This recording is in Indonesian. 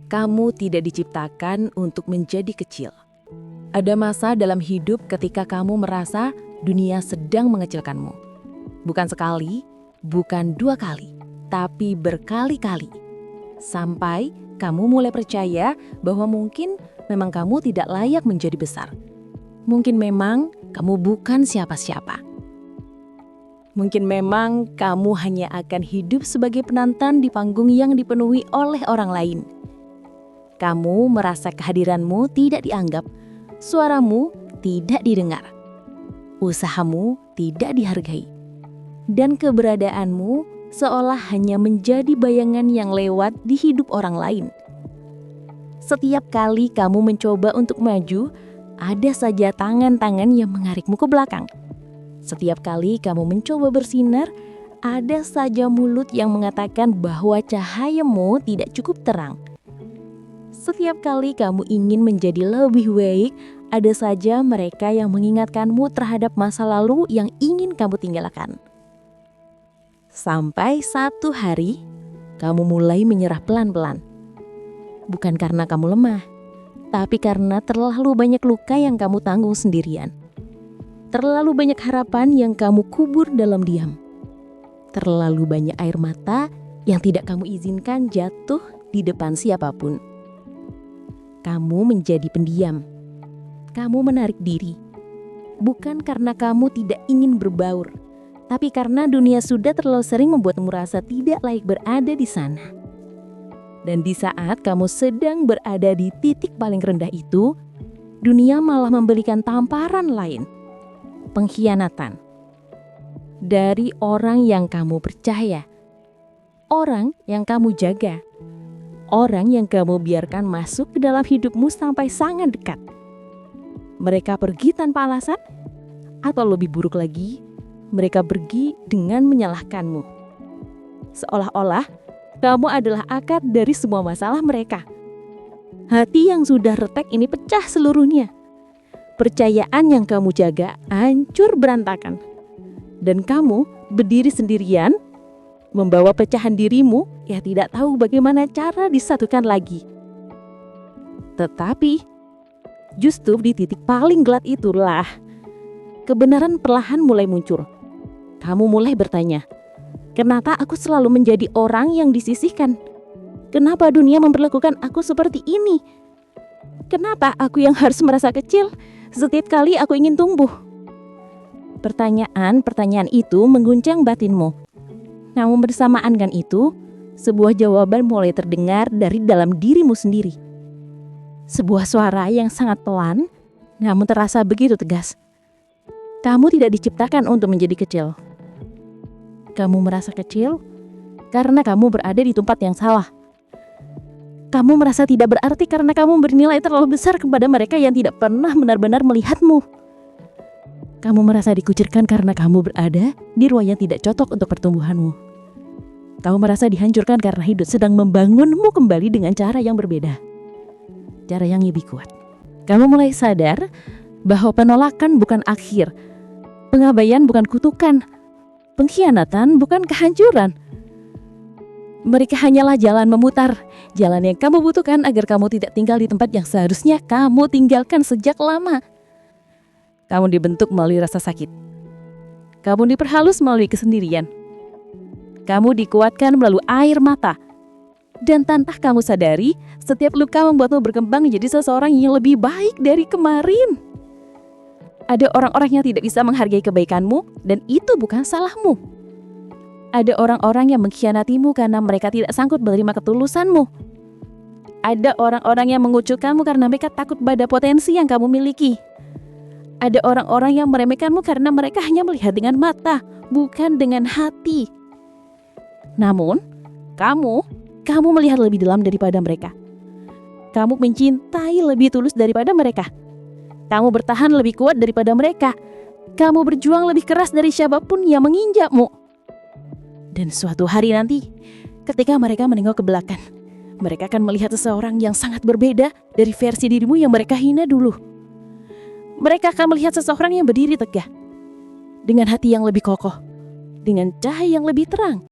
Kamu tidak diciptakan untuk menjadi kecil. Ada masa dalam hidup ketika kamu merasa dunia sedang mengecilkanmu. Bukan sekali, bukan 2 kali, tapi berkali-kali. Sampai kamu mulai percaya bahwa mungkin memang kamu tidak layak menjadi besar. Mungkin memang kamu bukan siapa-siapa. Mungkin memang kamu hanya akan hidup sebagai penonton di panggung yang dipenuhi oleh orang lain. Kamu merasa kehadiranmu tidak dianggap, suaramu tidak didengar, usahamu tidak dihargai, dan keberadaanmu seolah hanya menjadi bayangan yang lewat di hidup orang lain. Setiap kali kamu mencoba untuk maju, ada saja tangan-tangan yang menarikmu ke belakang. Setiap kali kamu mencoba bersinar, ada saja mulut yang mengatakan bahwa cahayamu tidak cukup terang. Setiap kali kamu ingin menjadi lebih baik, ada saja mereka yang mengingatkanmu terhadap masa lalu yang ingin kamu tinggalkan. Sampai satu hari, kamu mulai menyerah pelan-pelan. Bukan karena kamu lemah, tapi karena terlalu banyak luka yang kamu tanggung sendirian. Terlalu banyak harapan yang kamu kubur dalam diam. Terlalu banyak air mata yang tidak kamu izinkan jatuh di depan siapapun. Kamu menjadi pendiam. Kamu menarik diri. Bukan karena kamu tidak ingin berbaur, tapi karena dunia sudah terlalu sering membuatmu merasa tidak layak berada di sana. Dan di saat kamu sedang berada di titik paling rendah itu, dunia malah memberikan tamparan lain. Pengkhianatan. Dari orang yang kamu percaya. Orang yang kamu jaga. Orang yang kamu biarkan masuk ke dalam hidupmu sampai sangat dekat. Mereka pergi tanpa alasan, atau lebih buruk lagi, mereka pergi dengan menyalahkanmu. Seolah-olah kamu adalah akar dari semua masalah mereka. Hati yang sudah retak ini pecah seluruhnya. Percayaan yang kamu jaga hancur berantakan. Dan kamu berdiri sendirian, membawa pecahan dirimu yang tidak tahu bagaimana cara disatukan lagi. Tetapi, justru di titik paling gelap itulah, kebenaran perlahan mulai muncul. Kamu mulai bertanya, kenapa aku selalu menjadi orang yang disisihkan? Kenapa dunia memperlakukan aku seperti ini? Kenapa aku yang harus merasa kecil setiap kali aku ingin tumbuh? Pertanyaan-pertanyaan itu mengguncang batinmu. Namun bersamaan dengan itu, sebuah jawaban mulai terdengar dari dalam dirimu sendiri. Sebuah suara yang sangat pelan, namun terasa begitu tegas. Kamu tidak diciptakan untuk menjadi kecil. Kamu merasa kecil karena kamu berada di tempat yang salah. Kamu merasa tidak berarti karena kamu bernilai terlalu besar kepada mereka yang tidak pernah benar-benar melihatmu. Kamu merasa dikucilkan karena kamu berada di ruang yang tidak cocok untuk pertumbuhanmu. Kamu merasa dihancurkan karena hidup sedang membangunmu kembali dengan cara yang berbeda. Cara yang lebih kuat. Kamu mulai sadar bahwa penolakan bukan akhir. Pengabaian bukan kutukan. Pengkhianatan bukan kehancuran. Mereka hanyalah jalan memutar. Jalan yang kamu butuhkan agar kamu tidak tinggal di tempat yang seharusnya kamu tinggalkan sejak lama. Kamu dibentuk melalui rasa sakit. Kamu diperhalus melalui kesendirian. Kamu dikuatkan melalui air mata. Dan tanpa kamu sadari, setiap luka membuatmu berkembang menjadi seseorang yang lebih baik dari kemarin. Ada orang-orang yang tidak bisa menghargai kebaikanmu, dan itu bukan salahmu. Ada orang-orang yang mengkhianatimu karena mereka tidak sanggup menerima ketulusanmu. Ada orang-orang yang mengucilkanmu karena mereka takut pada potensi yang kamu miliki. Ada orang-orang yang meremehkanmu karena mereka hanya melihat dengan mata, bukan dengan hati. Namun, kamu melihat lebih dalam daripada mereka. Kamu mencintai lebih tulus daripada mereka. Kamu bertahan lebih kuat daripada mereka. Kamu berjuang lebih keras dari siapapun yang menginjakmu. Dan suatu hari nanti, ketika mereka menengok ke belakang, mereka akan melihat seseorang yang sangat berbeda dari versi dirimu yang mereka hina dulu. Mereka akan melihat seseorang yang berdiri tegak, dengan hati yang lebih kokoh, dengan cahaya yang lebih terang.